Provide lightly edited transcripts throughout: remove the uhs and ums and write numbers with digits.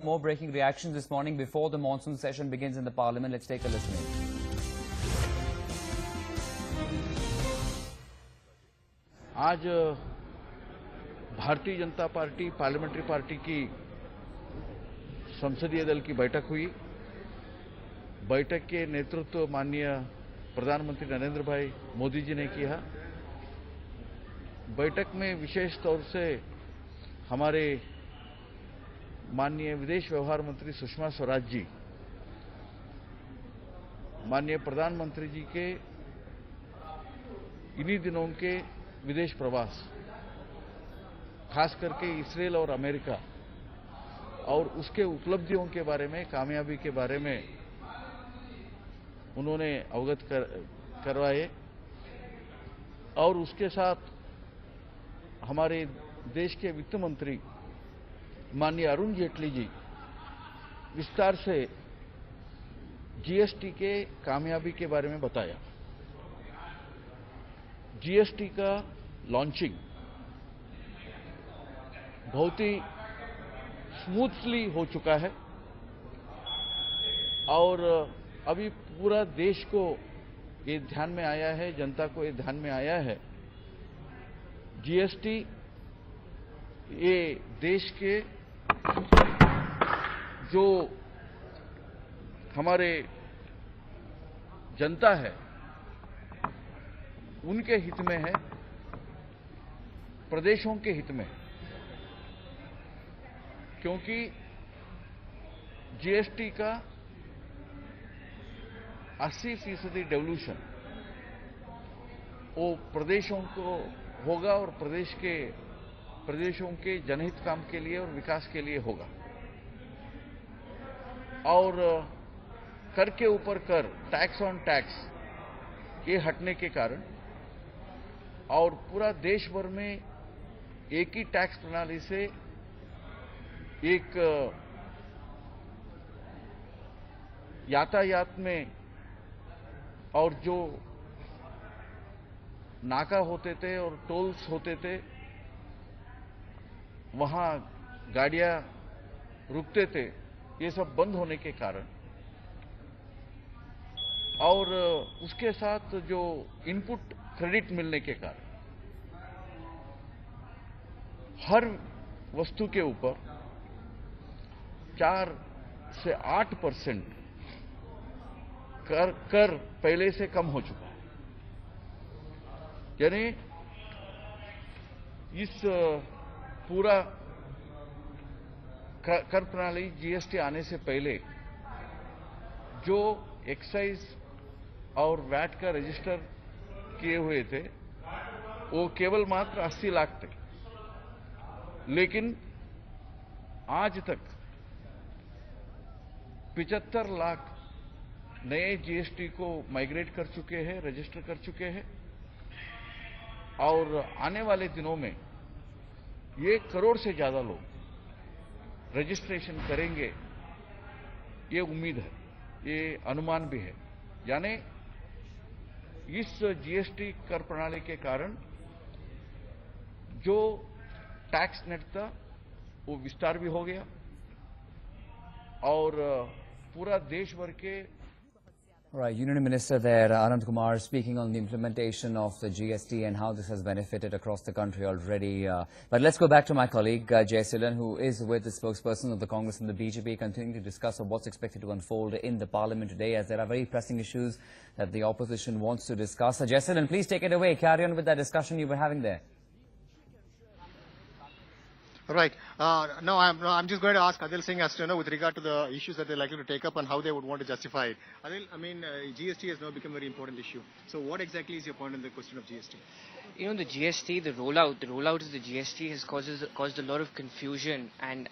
More breaking reactions this morning before the monsoon session begins in the Parliament. Let's take a listen in. आज Bharatiya Janata party parliamentary party की संसदीय दल की बैठक हुई। बैठक के नेतृत्व माननीय प्रधानमंत्री नरेंद्र भाई मोदी जी ने किया। बैठक में विशेष तौर से हमारे माननीय विदेश व्यवहार मंत्री सुषमा स्वराज जी, माननीय प्रधानमंत्री जी के इन्हीं दिनों के विदेश प्रवास, खास करके इसराइल और अमेरिका और उसके उपलब्धियों के बारे में, कामयाबी के बारे में उन्होंने अवगत करवाए। और उसके साथ हमारे देश के वित्त मंत्री माननीय अरुण जेटली जी विस्तार से जीएसटी के कामयाबी के बारे में बताया। जीएसटी का लॉन्चिंग बहुत ही स्मूथली हो चुका है और अभी पूरा देश को ये ध्यान में आया है, जनता को ये ध्यान में आया है, जीएसटी ये देश के जो हमारे जनता है उनके हित में है, प्रदेशों के हित में, क्योंकि जीएसटी का 80% डेवल्यूशन वो प्रदेशों को होगा और प्रदेशों के जनहित काम के लिए और विकास के लिए होगा। और कर के ऊपर कर, टैक्स ऑन टैक्स, ये हटने के कारण और पूरा देश भर में एक ही टैक्स प्रणाली से एक यातायात में और जो नाका होते थे और टोल्स होते थे, वहां गाड़ियां रुकते थे, ये सब बंद होने के कारण और उसके साथ जो इनपुट क्रेडिट मिलने के कारण हर वस्तु के ऊपर 4 से 8% कर पहले से कम हो चुका है। यानी इस पूरा कर प्रणाली जीएसटी आने से पहले जो एक्साइज और वैट का रजिस्टर किए हुए थे वो केवल मात्र 80 लाख थे, लेकिन आज तक 75 लाख नए जीएसटी को माइग्रेट कर चुके हैं, रजिस्टर कर चुके हैं और आने वाले दिनों में ये 1 करोड़ से ज्यादा लोग रजिस्ट्रेशन करेंगे, ये उम्मीद है, ये अनुमान भी है। यानी इस जीएसटी कर प्रणाली के कारण जो टैक्स नेट था वो विस्तार भी हो गया और पूरा देश भर के Right, Union Minister there, Ananth Kumar, speaking on the implementation of the GST and how this has benefited across the country already. But let's go back to my colleague, Jay Silan, who is with the spokesperson of the Congress and the BJP, continuing to discuss of what's expected to unfold in the Parliament today, as there are very pressing issues that the opposition wants to discuss. Jay Silan, please take it away. Carry on with that discussion you were having there. Right. No, I'm just going to ask Adil Singh as to with regard to the issues that they're likely to take up and how they would want to justify it. Adil, I mean, GST has now become a very important issue. So what exactly is your point on the question of GST? You know, the GST, the rollout of the GST has caused a lot of confusion and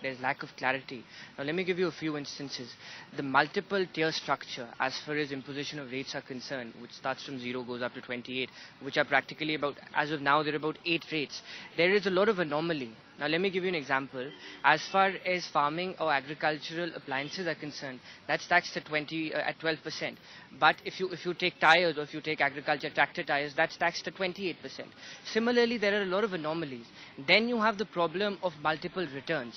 there's lack of clarity. Now, let me give you a few instances. The multiple tier structure, as far as imposition of rates are concerned, which starts from 0, goes up to 28, which are practically about, as of now, there are about 8 rates. There is a lot of anomaly. Now let me give you an example. As far as farming or agricultural appliances are concerned, that's taxed at 12%. But if you take tires, or if you take agriculture tractor tires, that's taxed at 28%. Similarly, there are a lot of anomalies. Then you have the problem of multiple returns.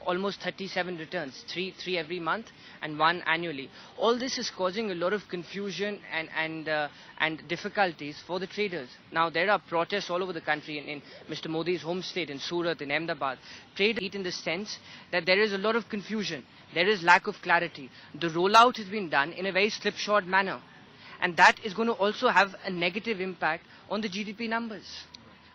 almost 37 returns, three every month and one annually. All this is causing a lot of confusion and difficulties for the traders. Now there are protests all over the country in Mr. Modi's home state, in Surat, in Ahmedabad. Trade in the sense that there is a lot of confusion, there is lack of clarity. The rollout has been done in a very slipshod manner, and that is going to also have a negative impact on the GDP numbers,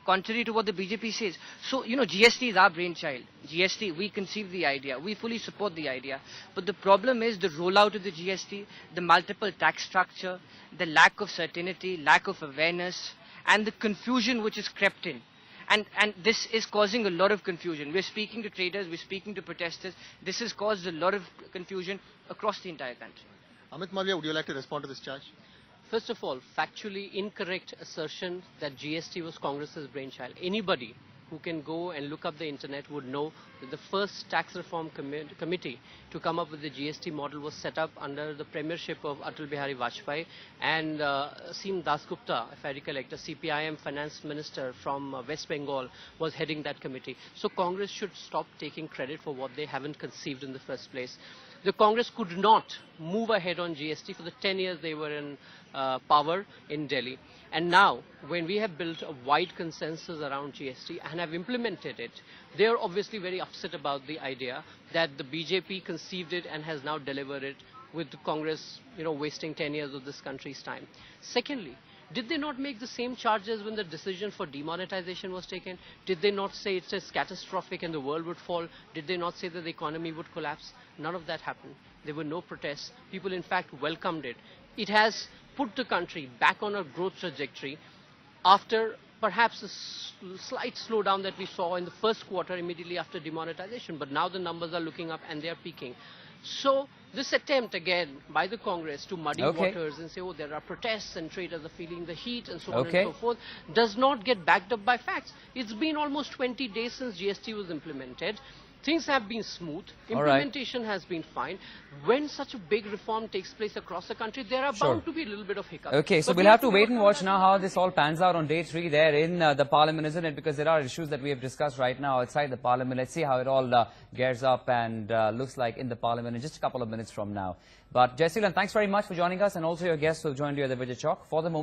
contrary to what the BJP says. So, GST is our brainchild. GST, we conceived the idea. We fully support the idea. But the problem is the rollout of the GST, the multiple tax structure, the lack of certainty, lack of awareness, and the confusion which has crept in. And this is causing a lot of confusion. We're speaking to traders, we're speaking to protesters. This has caused a lot of confusion across the entire country. Amit Malviya, would you like to respond to this charge? First of all, factually incorrect assertion that GST was Congress's brainchild. Anybody who can go and look up the internet would know that the first tax reform committee to come up with the GST model was set up under the premiership of Atal Bihari Vajpayee, and Seem Dasgupta, if I recollect, a CPIM finance minister from West Bengal, was heading that committee. So Congress should stop taking credit for what they haven't conceived in the first place. The Congress could not move ahead on GST for the 10 years they were in power in Delhi. And now, when we have built a wide consensus around GST and have implemented it, they are obviously very upset about the idea that the BJP conceived it and has now delivered it, with Congress, wasting 10 years of this country's time. Secondly, did they not make the same charges when the decision for demonetization was taken? Did they not say it is catastrophic and the world would fall? Did they not say that the economy would collapse? None of that happened. There were no protests. People, in fact, welcomed it. It has put the country back on a growth trajectory after perhaps a slight slowdown that we saw in the first quarter immediately after demonetization. But now the numbers are looking up and they are peaking. So this attempt again by the Congress to muddy waters and say, there are protests and traders are feeling the heat and so on and so forth, does not get backed up by facts. It's been almost 20 days since GST was implemented. Things have been smooth. Implementation has been fine. When such a big reform takes place across the country, there are bound to be a little bit of hiccups. Okay, so we'll have to wait and watch now how this all pans out on day 3 there in the Parliament, isn't it? Because there are issues that we have discussed right now outside the Parliament. Let's see how it all gears up and looks like in the Parliament in just a couple of minutes from now. But Jai Seelan, thanks very much for joining us, and also your guests who have joined you at the Vijay Chowk. For the moment,